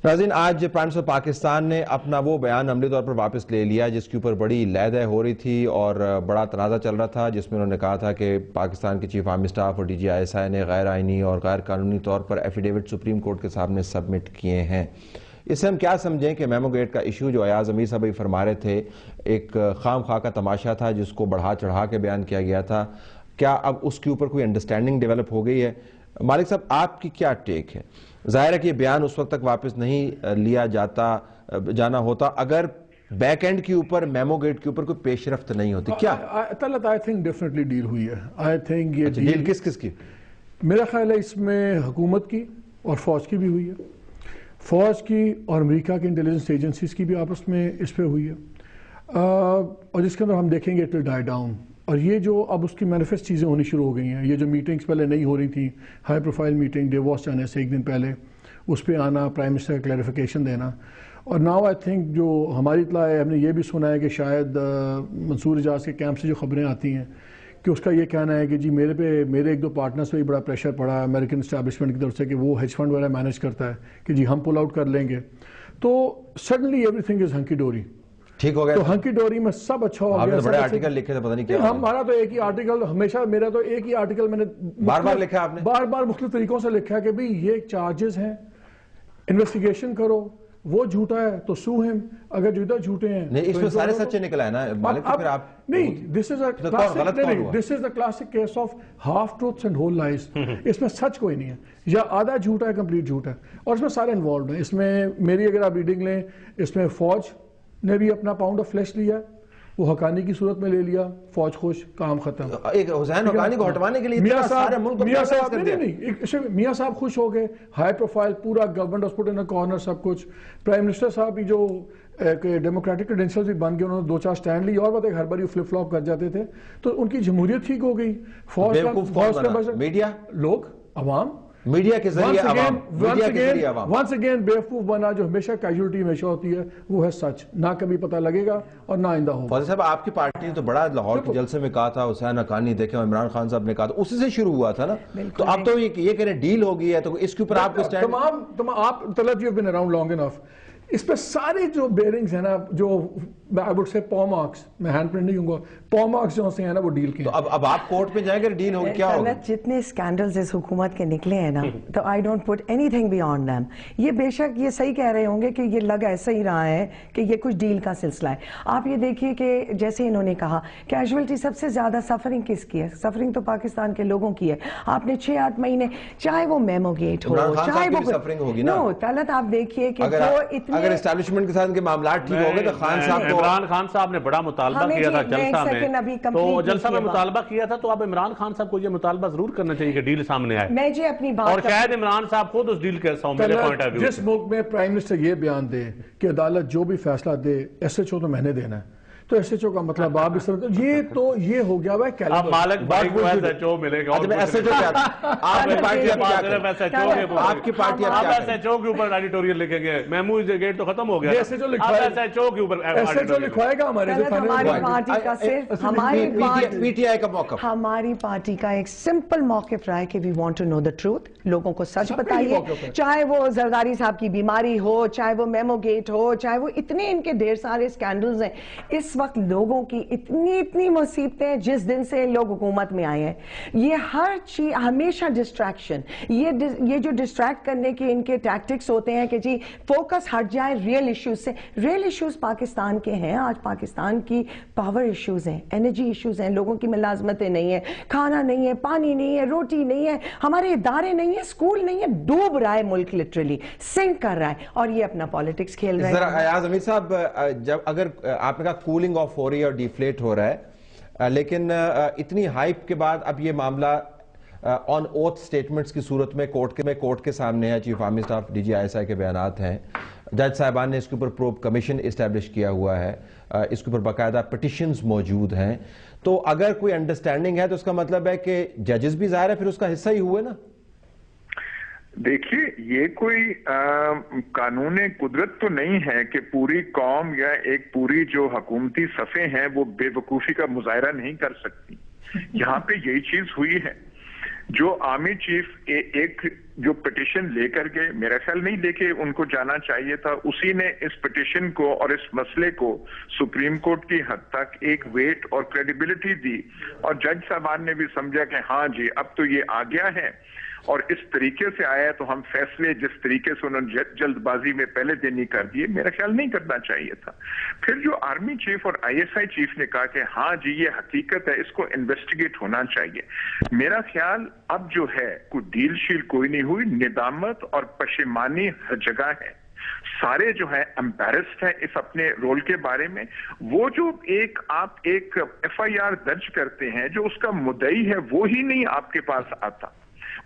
ناظرین، آج prime minister Pakistan نے اپنا وہ بیان عملی طور پر واپس لے لیا جس کے اوپر بڑی لہ دہ ہو رہی تھی اور بڑا تنازع چل رہا تھا، جس میں انہوں نے کہا تھا کہ پاکستان کے چیف آرمی سٹاف اور DGI نے غیر آئینی اور غیر قانونی طور پر ایفیڈیوٹ سپریم کورٹ کے سامنے سبمٹ کیے ہیں۔ اس سے ہم کیا سمجھیں کہ میمو گیٹ کا ایشو جو ایاز امیر صاحب فرما رہے تھے ایک خام خواہ کا تماشا تھا جس کو بڑھا چڑھا کے بیان کیا گیا تھا، کیا اب اس کے اوپر کوئی انڈرسٹینڈنگ ڈیولپ ہو گئی ہے؟ مالک صاحب، آپ کی کیا ٹیک ہے؟ ظاہر ہے کہ یہ بیان اس وقت تک واپس نہیں لیا جانا ہوتا اگر بیک اینڈ کے اوپر میمو گیٹ کے اوپر کوئی پیش رفت نہیں ہوتی۔ کیا Talat I think definitely deal ہوئی ہے۔ آئی تھنک یہ ڈیل کس کس کی؟ میرا خیال ہے اس میں حکومت کی اور فوج کی بھی ہوئی ہے، فوج کی اور امریکہ کی انٹیلیجنس ایجنسیز کی بھی آپس میں اس پہ ہوئی ہے، اور جس کے اندر ہم دیکھیں گے اٹ ول ڈائی ڈاؤن۔ اور یہ جو اب اس کی مینیفیسٹ چیزیں ہونی شروع ہو گئی ہیں، یہ جو میٹنگز پہلے نہیں ہو رہی تھیں، ہائی پروفائل میٹنگ ڈیووس جانے سے ایک دن پہلے اس پہ آنا، پرائم منسٹر کلیریفیکیشن دینا، اور ناؤ آئی تھنک جو ہماری اطلاع ہے، ہم نے یہ بھی سنا ہے کہ شاید منصور اجاز کے کیمپ سے جو خبریں آتی ہیں کہ اس کا یہ کہنا ہے کہ جی میرے ایک دو پارٹنرز پہ بھی بڑا پریشر پڑا امریکن اسٹیبلشمنٹ کی طرف سے کہ وہ ہیج فنڈ وغیرہ مینیج کرتا ہے کہ جی ہم پل آؤٹ کر لیں گے، تو سڈنلی ایوری تھنگ از ہنکی ڈوری، ٹھیک ہو گیا، تو ہنکی ڈوری میں سب اچھا ہو گیا۔ آپ نے بڑے آرٹیکل لکھے تھے، پتہ نہیں کیا ہمارا تو ایک ہی آرٹیکل ہمیشہ، میرا تو ایک ہی آرٹیکل میں نے بار بار لکھا، آپ نے بار بار مختلف طریقوں سے لکھا ہے کہ بھئی یہ چارجز ہیں، انویسٹیگیشن کرو، وہ جھوٹا ہے تو سو ہم، اگر جھوٹے ہیں نہیں، اس میں سارے سچے نکل آئے نا مالک، تو پھر آپ نہیں، this is a classic case of half truths and whole lies. اس میں سچ کوئی نہیں ہے، یا آدھا جھوٹا ہے کمپلیٹ جھوٹ ہے، اور اس میں سارے انوالوڈ ہیں۔ اس میں میری اگر آپ ریڈنگ لیں، اس میں فوج نے بھی اپنا پاؤنڈ آف فلیش لیا، وہ حقانی کی صورت میں لے لیا، فوج خوش، کام ختم۔ ایک حسین حقانی کو ہٹوانے کے لیے سارے ملک کو کر دیا۔ میاں صاحب خوش ہو گئے، ہائی پروفائل، پورا government has put in corner, سب کچھ۔ پرائم منسٹر صاحب بھی جو ڈیموکریٹک کریڈینشیلز بھی بن گئے، انہوں نے دو چار سٹینڈ لی، اور بات ہر بار فلپ فلاپ کر جاتے تھے، تو ان کی جمہوریت ٹھیک ہو گئی۔ فوج کا میڈیا، لوگ، عوام، میڈیا کے ذریعے عوام، ونس اگین بیوقوف بنا، جو ہمیشہ کیجولٹی ہمیشہ ہوتی ہے وہ ہے سچ، نہ کبھی پتہ لگے گا اور نہ آئندہ ہوگا۔ فوزی صاحب، آپ کی پارٹی نے تو بڑا لاہور کے جلسے میں کہا تھا حسین حقانی دیکھیں، عمران خان صاحب نے کہا تھا، اسی سے شروع ہوا تھا نا، تو اب تو یہ کہہ رہے ڈیل ہو گئی ہے، تو اس کے اوپر آپ کو سٹینڈ تمام آپ Talat you have been around long enough, اس پہ سارے جو بیئرنگز ہیں نا، جو I would say paw marks، میں ہینڈ پرنٹ نہیں ہوں گا، paw marks جو ہیں نا وہ ڈیل کے ہیں۔ تو اب آپ کورٹ میں جائیں گے، ڈیل ہوگی، کیا ہوگا؟ جتنے سکینڈلز اس حکومت کے نکلے ہیں نا، تو I don't put anything beyond them۔ یہ بے شک یہ صحیح کہہ رہے ہوں گے کہ یہ لگ ایسا ہی رہا ہے کہ یہ کچھ ڈیل کا سلسلہ ہے۔ آپ یہ دیکھیے کہ جیسے انہوں نے کہا کیجویلٹی سب سے زیادہ سفرنگ کس کی ہے؟ سفرنگ تو پاکستان کے لوگوں کی ہے۔ آپ نے 6-8 مہینے، چاہے وہ میمو گیٹ ہو، چاہے وہ سفرنگ ہوگی نا، طلعت آپ دیکھیے کہ وہ اتنے، اگر اسٹیبلشمنٹ کے ساتھ کے معاملات ٹھیک ہو گئے تو خان صاحب کو، عمران خان صاحب نے بڑا مطالبہ کیا تھا جلسہ میں، تو جلسہ میں مطالبہ کیا تھا، تو اب عمران خان صاحب کو یہ مطالبہ ضرور کرنا چاہیے کہ ڈیل سامنے آئے، میں جی اپنی بات، اور شاید عمران صاحب خود اس ڈیل کے سامنے پوائنٹ آف ویو۔ جس ملک میں پرائم منسٹر یہ بیان دے کہ عدالت جو بھی فیصلہ دے SHO تو میں نے دینا ہے، تو SHO کا مطلب آپ اس طرح، یہ ہو گیا ہے کیلنڈر۔ اب مالک بھائی کو SHO ملے گا، SHO کیا آپ کی پارٹی آپ کی پارٹی آپ SHO کے اوپر ایڈیٹوریل لکھیں گے، میمو گیٹ تو ختم ہو گیا، SHO کے اوپر SHO لکھوائے گا ہمارے پارٹی کا صرف PTI کا موقف، ہماری پارٹی کا ایک سمپل موقف رہا ہے کہ we want to know the truth, لوگوں کو سچ بتائیے، چاہے وہ زرداری صاحب کی بیماری ہو، چاہے وہ میمو گیٹ ہو، چاہے وہ اتنے ان کے ڈھیر سارے اسکینڈلز ہیں۔ اس وقت لوگوں کی اتنی مصیبتیں، جس دن سے لوگ حکومت میں آئے ہیں، یہ ہر چیز ہمیشہ ڈسٹریکشن، یہ جو ڈسٹریکٹ کرنے کے ان کے ٹیکٹکس ہوتے ہیں کہ جی فوکس ہٹ جائے ریئل ایشوز سے۔ ریئل ایشوز پاکستان کے ہیں، آج پاکستان کی پاور ایشوز ہیں، انرجی ایشوز ہیں، لوگوں کی ملازمتیں نہیں ہیں، کھانا نہیں ہے، پانی نہیں ہے، روٹی نہیں ہے، ہمارے ادارے نہیں ہیں، اسکول نہیں ہے، ڈوب رہا ہے ملک، لٹرلی سنک کر رہا ہے، اور یہ اپنا پالیٹکس کھیل رہے ہیں۔ ذرا ایاز امیر صاحب، جب اگر آپ نے کہا کولنگ آف ہو رہی ہے اور ڈیفلیٹ ہو رہا ہے، لیکن اتنی ہائپ کے بعد اب یہ معاملہ آن اوتھ سٹیٹمنٹس کی صورت میں کورٹ کے سامنے ہے، چیف آرمی سٹاف DGI کے بیانات ہیں، جج صاحبان نے اس کے اوپر پروب کمیشن اسٹیبلش کیا ہوا ہے، اس کے اوپر باقاعدہ پٹیشنز موجود ہیں، تو اگر کوئی انڈرسٹینڈنگ ہے تو اس کا مطلب ہے کہ ججز بھی ظاہر ہے پھر اس کا حصہ ہی ہوئے نا۔ دیکھیے، یہ کوئی قانون قدرت تو نہیں ہے کہ پوری قوم یا ایک پوری جو حکومتی صفیں ہیں وہ بے وقوفی کا مظاہرہ نہیں کر سکتی۔ یہاں پہ یہی چیز ہوئی ہے جو آرمی چیف ایک جو پٹیشن لے کر گئے، میرا خیال نہیں لے کے ان کو جانا چاہیے تھا، اسی نے اس پٹیشن کو اور اس مسئلے کو سپریم کورٹ کی حد تک ایک ویٹ اور کریڈیبلٹی دی، اور جج صاحبان نے بھی سمجھا کہ ہاں جی اب تو یہ آ گیا ہے اور اس طریقے سے آیا ہے تو ہم فیصلے جس طریقے سے انہوں نے جلد بازی میں پہلے دن ہی کر دیے، میرا خیال نہیں کرنا چاہیے تھا۔ پھر جو آرمی چیف اور آئی ایس آئی چیف نے کہا کہ ہاں جی یہ حقیقت ہے، اس کو انویسٹیگیٹ ہونا چاہیے، میرا خیال اب جو ہے کوئی ڈیل شیل کوئی نہیں ہوئی، ندامت اور پشیمانی ہر جگہ ہے، سارے جو ہے امبیرسڈ ہیں اس اپنے رول کے بارے میں۔ وہ جو آپ ایک ایف آئی آر درج کرتے ہیں، جو اس کا مدعی ہے وہی نہیں آپ کے پاس آتا،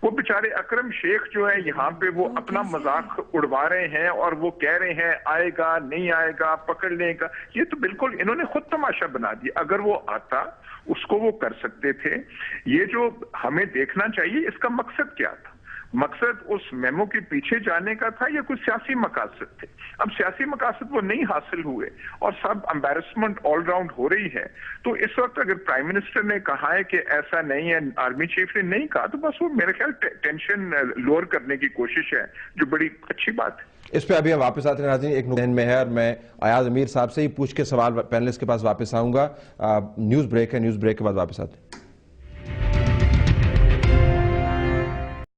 وہ بیچارے اکرم شیخ جو ہے یہاں پہ وہ اپنا مذاق اڑوا رہے ہیں اور وہ کہہ رہے ہیں آئے گا نہیں آئے گا پکڑ لے گا، یہ تو بالکل انہوں نے خود تماشا بنا دیا۔ اگر وہ آتا اس کو وہ کر سکتے تھے۔ یہ جو ہمیں دیکھنا چاہیے اس کا مقصد کیا تھا، مقصد اس میمو کے پیچھے جانے کا تھا یا کوئی سیاسی مقاصد تھے؟ اب سیاسی مقاصد وہ نہیں حاصل ہوئے اور سب امبیرسمنٹ آل راؤنڈ ہو رہی ہے، تو اس وقت اگر پرائم منسٹر نے کہا ہے کہ ایسا نہیں ہے، آرمی چیف نے نہیں کہا، تو بس وہ میرے خیال ٹینشن لوور کرنے کی کوشش ہے، جو بڑی اچھی بات ہے۔ اس پہ ابھی ہم واپس آتے ہیں ناظرین، ایک ذہن میں ہے اور میں ایاز امیر صاحب سے ہی پوچھ کے سوال پینلسٹ کے پاس واپس آؤں گا۔ نیوز بریک ہے، نیوز بریک کے بعد واپس آتے ہیں۔